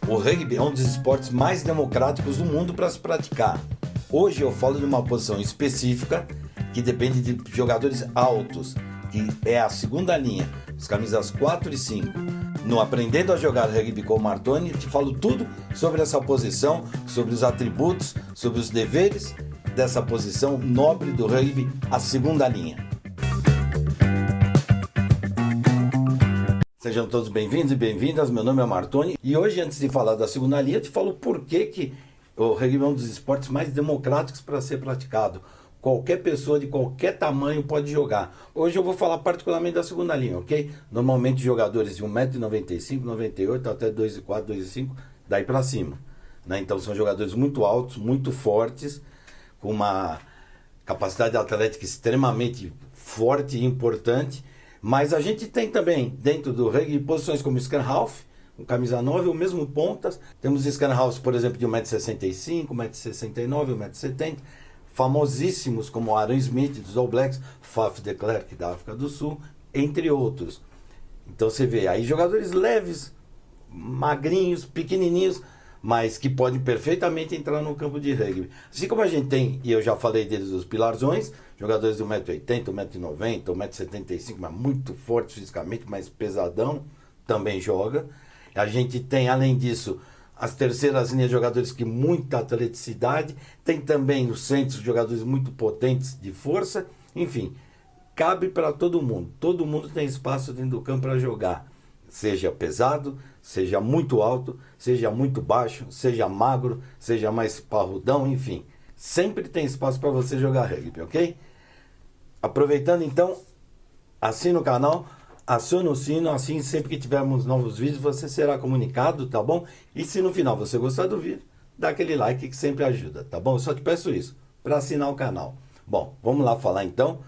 O rugby é um dos esportes mais democráticos do mundo para se praticar. Hoje eu falo de uma posição específica que depende de jogadores altos, que é a segunda linha, os camisas 4 e 5. No Aprendendo a Jogar Rugby com o Martoni, eu te falo tudo sobre essa posição, sobre os atributos, sobre os deveres dessa posição nobre do rugby, a segunda linha. Sejam todos bem-vindos e bem-vindas, meu nome é Martoni e hoje, antes de falar da segunda linha, eu te falo por que o rugby é um dos esportes mais democráticos para ser praticado. Qualquer pessoa de qualquer tamanho pode jogar. Hoje eu vou falar particularmente da segunda linha, ok? Normalmente jogadores de 1,95m, 98 até 2,4, 2,5, daí para cima, né? Então são jogadores muito altos, muito fortes, com uma capacidade atlética extremamente forte e importante. Mas a gente tem também, dentro do rugby, posições como scrum half, com camisa 9, ou mesmo pontas. Temos scrum halves, por exemplo, de 1,65m, 1,69m, 1,70m. Famosíssimos como Aaron Smith, dos All Blacks, Faf de Klerk, da África do Sul, entre outros. Então você vê aí jogadores leves, magrinhos, pequenininhos, mas que podem perfeitamente entrar no campo de rugby. Assim como a gente tem, e eu já falei deles, os pilarzões, jogadores de 1,80m, 1,90m, 1,75m, mas muito forte fisicamente, mas pesadão, também joga. A gente tem, além disso, as terceiras linhas de jogadores que muita atleticidade, tem também os centros, jogadores muito potentes de força, enfim, cabe para todo mundo tem espaço dentro do campo para jogar, seja pesado, seja muito alto, seja muito baixo, seja magro, seja mais parrudão, enfim, sempre tem espaço para você jogar rugby, ok? Aproveitando então, assina o canal, aciona o sino, assim sempre que tivermos novos vídeos você será comunicado, tá bom? E se no final você gostar do vídeo, dá aquele like que sempre ajuda, tá bom? Eu só te peço isso, para assinar o canal. Bom, vamos lá falar então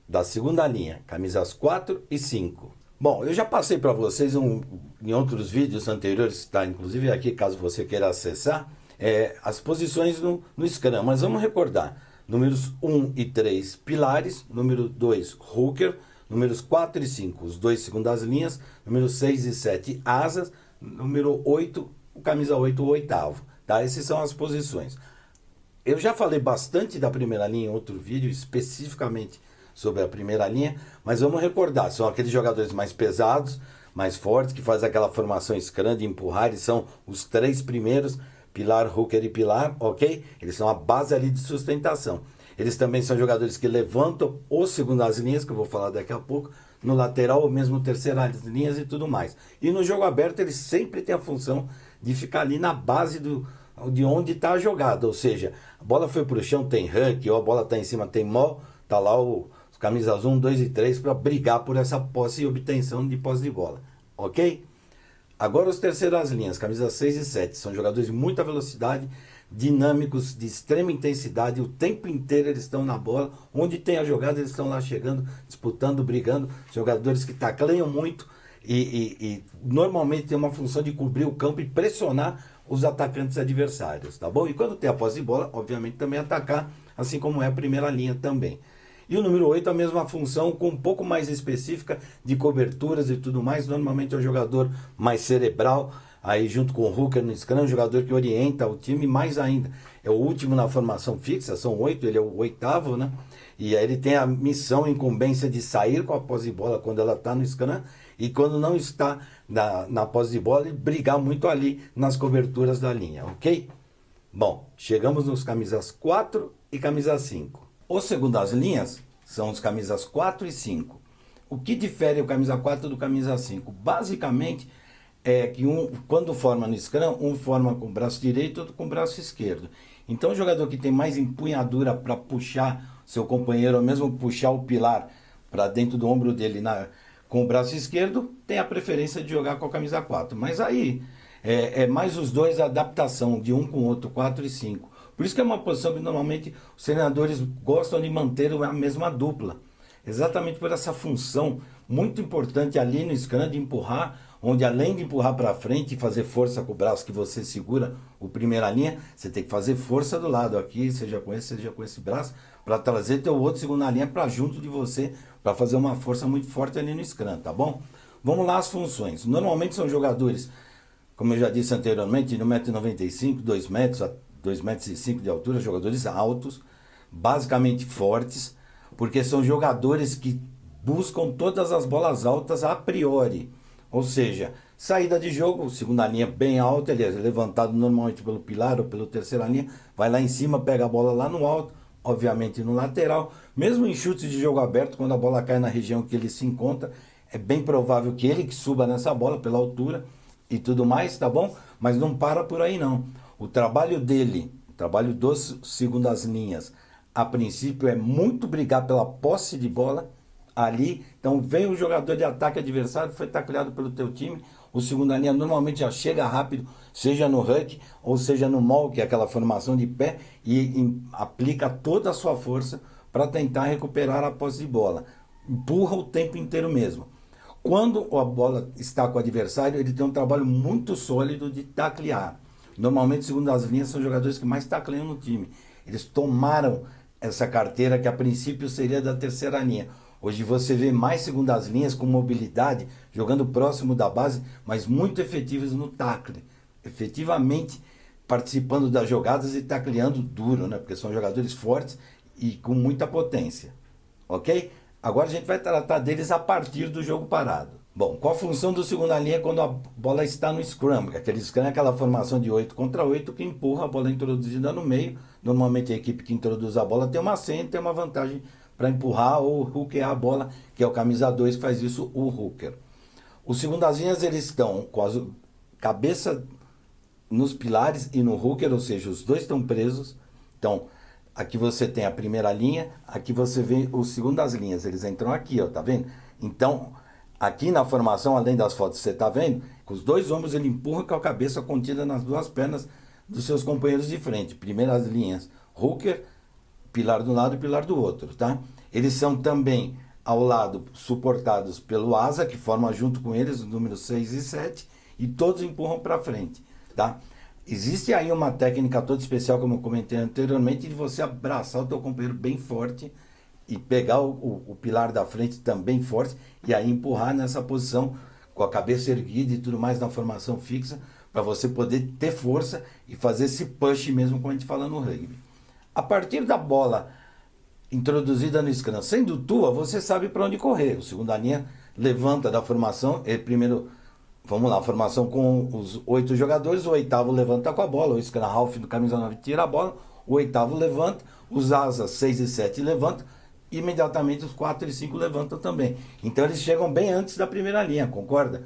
da segunda linha, camisas 4 e 5. Bom, eu já passei para vocês em outros vídeos anteriores, está inclusive aqui caso você queira acessar, as posições no Scrum, mas vamos recordar. Números 1 e 3, pilares. Número 2, hooker. Números 4 e 5, os dois segundas linhas. Número 6 e 7, asas. Número 8, o camisa 8, o oitavo. Tá? Essas são as posições. Eu já falei bastante da primeira linha em outro vídeo, especificamente sobre a primeira linha, mas vamos recordar, são aqueles jogadores mais pesados, mais fortes, que fazem aquela formação scrum de empurrar, eles são os três primeiros, pilar, hooker e pilar, ok? Eles são a base ali de sustentação. Eles também são jogadores que levantam ou segundas linhas, que eu vou falar daqui a pouco, no lateral ou mesmo terceiras linhas e tudo mais. E no jogo aberto eles sempre têm a função de ficar ali na base de onde está a jogada, ou seja, a bola foi para o chão, tem rank, ou a bola está em cima, tem mó, está lá os camisas 1, 2 e 3 para brigar por essa posse e obtenção de posse de bola, ok? Agora os terceiras linhas, camisas 6 e 7, são jogadores de muita velocidade, dinâmicos, de extrema intensidade, o tempo inteiro eles estão na bola, onde tem a jogada eles estão lá chegando, disputando, brigando, jogadores que tacleiam muito e normalmente tem uma função de cobrir o campo e pressionar os atacantes adversários, tá bom? E quando tem a posse de bola, obviamente também atacar, assim como é a primeira linha também. E o número 8 a mesma função, com um pouco mais específica de coberturas e tudo mais. Normalmente é um jogador mais cerebral, aí junto com o hooker no scrum, um jogador que orienta o time mais ainda. É o último na formação fixa, são 8, ele é o oitavo, né? E aí ele tem a missão, incumbência de sair com a posse de bola quando ela está no scrum e quando não está na posse de bola, ele brigar muito ali nas coberturas da linha, ok? Bom, chegamos nos camisas 4 e camisa 5. Os segundas linhas são os camisas 4 e 5. O que difere o camisa 4 do camisa 5? Basicamente é que quando forma no scrum, um forma com o braço direito e outro com o braço esquerdo. Então o jogador que tem mais empunhadura para puxar seu companheiro, ou mesmo puxar o pilar para dentro do ombro dele com o braço esquerdo, tem a preferência de jogar com a camisa 4. Mas aí é mais os dois, a adaptação de um com o outro, 4 e 5. Por isso que é uma posição que normalmente os treinadores gostam de manter a mesma dupla. Exatamente por essa função muito importante ali no scrum de empurrar, onde além de empurrar para frente e fazer força com o braço que você segura o primeira linha, você tem que fazer força do lado aqui, seja com esse braço, para trazer teu outro segunda linha para junto de você, para fazer uma força muito forte ali no scrum, tá bom? Vamos lá as funções. Normalmente são jogadores como eu já disse anteriormente, de 1,95 m, 2 metros, a 2,05 m de altura, jogadores altos, basicamente fortes, porque são jogadores que buscam todas as bolas altas a priori. Ou seja, saída de jogo, segunda linha bem alta, aliás, levantado normalmente pelo pilar ou pela terceira linha, vai lá em cima, pega a bola lá no alto, obviamente no lateral. Mesmo em chutes de jogo aberto, quando a bola cai na região que ele se encontra, é bem provável que ele que suba nessa bola pela altura e tudo mais, tá bom? Mas não para por aí não. O trabalho dele, o trabalho dos segundas linhas, a princípio é muito brigar pela posse de bola ali. Então vem o jogador de ataque adversário, foi tacleado pelo teu time, o segunda linha normalmente já chega rápido, seja no huck ou seja no maul, que é aquela formação de pé, e aplica toda a sua força para tentar recuperar a posse de bola. Empurra o tempo inteiro mesmo. Quando a bola está com o adversário, ele tem um trabalho muito sólido de taclear. Normalmente, segundo as linhas, são jogadores que mais tacleiam no time. Eles tomaram essa carteira que a princípio seria da terceira linha. Hoje você vê mais segundas linhas com mobilidade, jogando próximo da base, mas muito efetivos no tackle. Efetivamente participando das jogadas e tacleando duro, né? Porque são jogadores fortes e com muita potência. Ok? Agora a gente vai tratar deles a partir do jogo parado. Bom, qual a função do segunda linha quando a bola está no scrum? Aquele scrum é aquela formação de 8 contra 8 que empurra a bola introduzida no meio. Normalmente a equipe que introduz a bola tem uma senha, tem uma vantagem para empurrar ou hookear a bola, que é o camisa 2 que faz isso, o hooker. Os segundas linhas, eles estão com a cabeça nos pilares e no hooker, ou seja, os dois estão presos. Então, aqui você tem a primeira linha, aqui você vê os segundas linhas, eles entram aqui, ó, tá vendo? Então, aqui na formação, além das fotos que você tá vendo, com os dois ombros ele empurra com a cabeça contida nas duas pernas dos seus companheiros de frente. Primeiras linhas, hooker, pilar de um lado e pilar do outro, tá? Eles são também, ao lado, suportados pelo asa, que forma junto com eles os números 6 e 7, e todos empurram para frente, tá? Existe aí uma técnica toda especial, como eu comentei anteriormente, de você abraçar o teu companheiro bem forte e pegar o pilar da frente também forte e aí empurrar nessa posição com a cabeça erguida e tudo mais na formação fixa, para você poder ter força e fazer esse push mesmo, como a gente fala no rugby. A partir da bola introduzida no scrum, sendo tua, você sabe para onde correr. O segunda linha levanta da formação, primeiro, vamos lá, a formação com os 8 jogadores, o oitavo levanta com a bola, o scrum half do camisa 9 tira a bola, o oitavo levanta, os asas 6 e 7 levantam, imediatamente os 4 e 5 levantam também. Então eles chegam bem antes da primeira linha, concorda?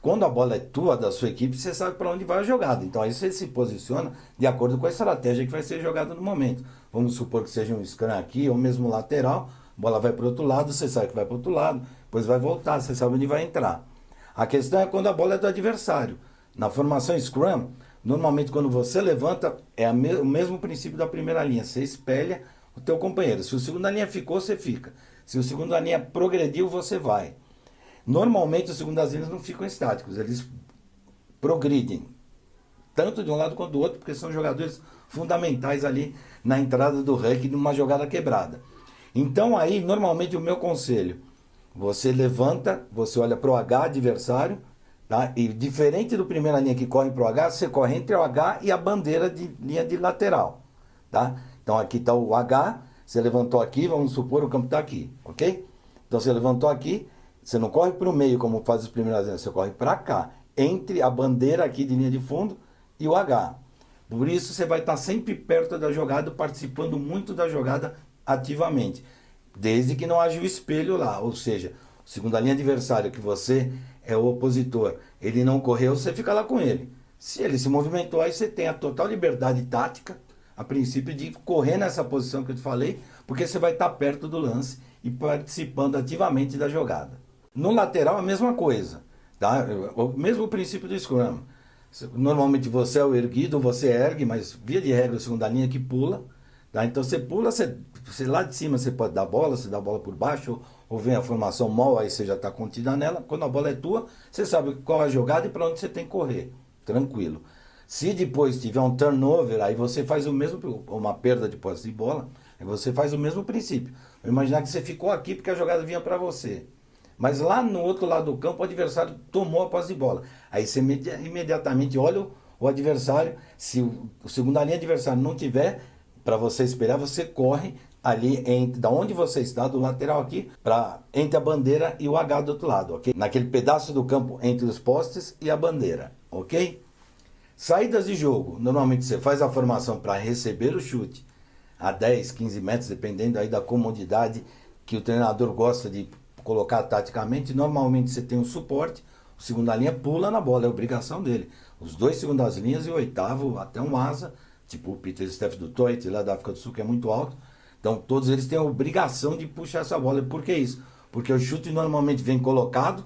Quando a bola é tua, da sua equipe, você sabe para onde vai a jogada. Então aí você se posiciona de acordo com a estratégia que vai ser jogada no momento. Vamos supor que seja um scrum aqui, ou mesmo lateral, a bola vai para o outro lado, você sabe que vai para o outro lado, depois vai voltar, você sabe onde vai entrar. A questão é quando a bola é do adversário. Na formação scrum, normalmente quando você levanta, é o mesmo princípio da primeira linha. Você espelha o teu companheiro. Se o segunda linha ficou, você fica. Se o segunda linha progrediu, você vai. Normalmente os segundas linhas não ficam estáticos, eles progridem, tanto de um lado quanto do outro, porque são jogadores fundamentais ali na entrada do rugby numa jogada quebrada. Então aí, normalmente o meu conselho, você levanta, você olha para o H adversário, tá? E diferente do primeira linha que corre para o H, você corre entre o H e a bandeira de linha de lateral, tá? Então aqui está o H, você levantou aqui, vamos supor o campo está aqui, ok? Então você levantou aqui, você não corre para o meio como faz as primeiras linhas, você corre para cá, entre a bandeira aqui de linha de fundo e o H. Por isso você vai estar sempre perto da jogada, participando muito da jogada ativamente, desde que não haja o espelho lá, ou seja, segunda linha adversária, que você é o opositor, ele não correu, você fica lá com ele. Se ele se movimentou, aí você tem a total liberdade tática, a princípio, de correr nessa posição que eu te falei, porque você vai estar perto do lance e participando ativamente da jogada. No lateral, a mesma coisa, tá? O mesmo princípio do scrum. Normalmente você é o erguido, você ergue, mas via de regra, a segunda linha que pula, tá? Então você pula, você lá de cima você pode dar bola, você dá a bola por baixo, ou vem a formação maul, aí você já está contida nela. Quando a bola é tua, você sabe qual é a jogada e para onde você tem que correr, tranquilo. Se depois tiver um turnover, aí você faz o mesmo, uma perda de posse de bola, aí você faz o mesmo princípio. Vou imaginar que você ficou aqui porque a jogada vinha para você. Mas lá no outro lado do campo o adversário tomou a posse de bola. Aí você imediatamente olha o adversário, se o segunda linha adversário não tiver, para você esperar, você corre ali da onde você está, do lateral aqui, entre a bandeira e o H do outro lado, ok? Naquele pedaço do campo entre os postes e a bandeira, ok? Saídas de jogo, normalmente você faz a formação para receber o chute a 10, 15 metros, dependendo aí da comodidade que o treinador gosta de colocar taticamente. Normalmente você tem um suporte, o segunda linha pula na bola, é obrigação dele. Os dois segundas linhas e o oitavo, até um asa, tipo o Peter Steff do Toit, lá da África do Sul, que é muito alto. Então todos eles têm a obrigação de puxar essa bola. E por que isso? Porque o chute normalmente vem colocado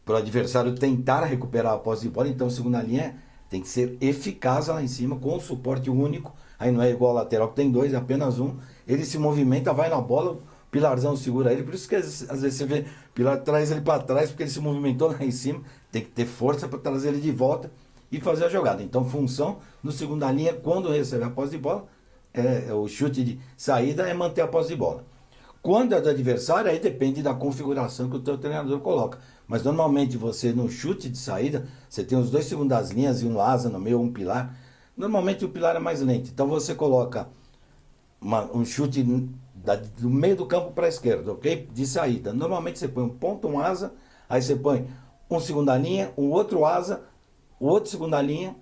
para o adversário tentar recuperar a posse de bola. Então a segunda linha tem que ser eficaz lá em cima, com um suporte único. Aí não é igual ao lateral que tem dois, é apenas um. Ele se movimenta, vai na bola, o Pilarzão segura ele. Por isso que às vezes você vê o Pilar traz ele para trás, porque ele se movimentou lá em cima. Tem que ter força para trazer ele de volta e fazer a jogada. Então função no segunda linha, quando recebe a posse de bola, o chute de saída é manter a posse de bola. Quando é do adversário, aí depende da configuração que o teu treinador coloca. Mas normalmente você no chute de saída, você tem os dois segundas linhas e um asa no meio, um pilar. Normalmente o pilar é mais lento. Então você coloca um chute do meio do campo para a esquerda, ok? De saída. Normalmente você põe um ponto, um asa, aí você põe um segunda linha, um outro asa, o outro segunda linha,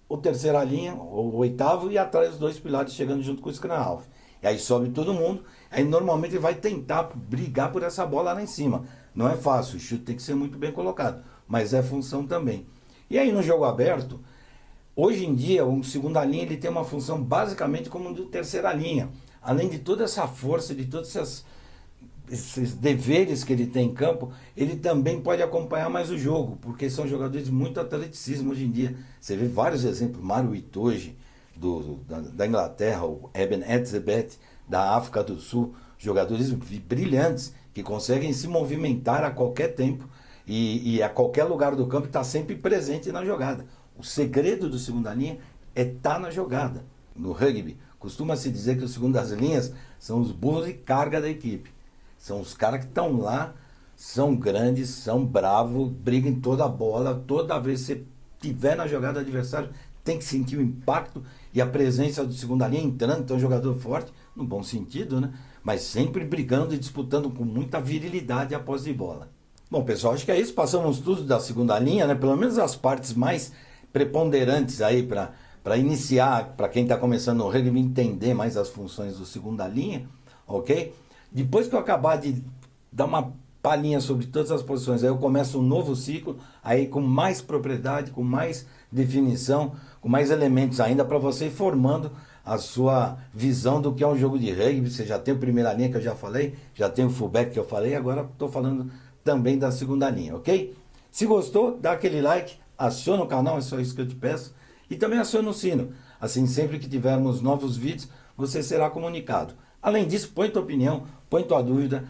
o terceira linha, o oitavo, e atrás os dois pilares chegando junto com o scrum half. E aí sobe todo mundo, aí normalmente ele vai tentar brigar por essa bola lá em cima. Não é fácil, o chute tem que ser muito bem colocado, mas é função também. E aí no jogo aberto, hoje em dia, o segunda linha ele tem uma função basicamente como de terceira linha. Além de toda essa força, de todos esses deveres que ele tem em campo, ele também pode acompanhar mais o jogo, porque são jogadores de muito atleticismo hoje em dia. Você vê vários exemplos, Mário Itoje, da Inglaterra, o Eben Etzebeth, da África do Sul, jogadores brilhantes, que conseguem se movimentar a qualquer tempo e a qualquer lugar do campo, está sempre presente na jogada. O segredo do segunda linha é estar na jogada. No rugby, costuma-se dizer que os segundas linhas são os burros de carga da equipe. São os caras que estão lá, são grandes, são bravos, brigam em toda a bola. Toda vez que você estiver na jogada do adversário, tem que sentir o impacto e a presença do segunda linha entrando. Então, é um jogador forte, no bom sentido, né? Mas sempre brigando e disputando com muita virilidade a posse de bola. Bom, pessoal, acho que é isso. Passamos tudo da segunda linha, né? Pelo menos as partes mais preponderantes aí para iniciar, para quem está começando no rugby, entender mais as funções do segunda linha, ok? Depois que eu acabar de dar uma palhinha sobre todas as posições, aí eu começo um novo ciclo, aí com mais propriedade, com mais definição, com mais elementos ainda para você ir formando a sua visão do que é um jogo de rugby. Você já tem a primeira linha que eu já falei, já tem o fullback que eu falei, agora estou falando também da segunda linha, ok? Se gostou, dá aquele like, aciona o canal, é só isso que eu te peço, e também aciona o sino, assim sempre que tivermos novos vídeos, você será comunicado. Além disso, põe tua opinião, põe tua dúvida,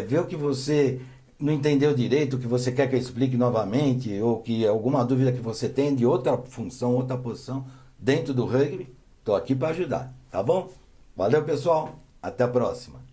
vê o que você não entendeu direito, o que você quer que eu explique novamente, ou que alguma dúvida que você tem de outra função, outra posição dentro do rugby, estou aqui para ajudar, tá bom? Valeu, pessoal, até a próxima.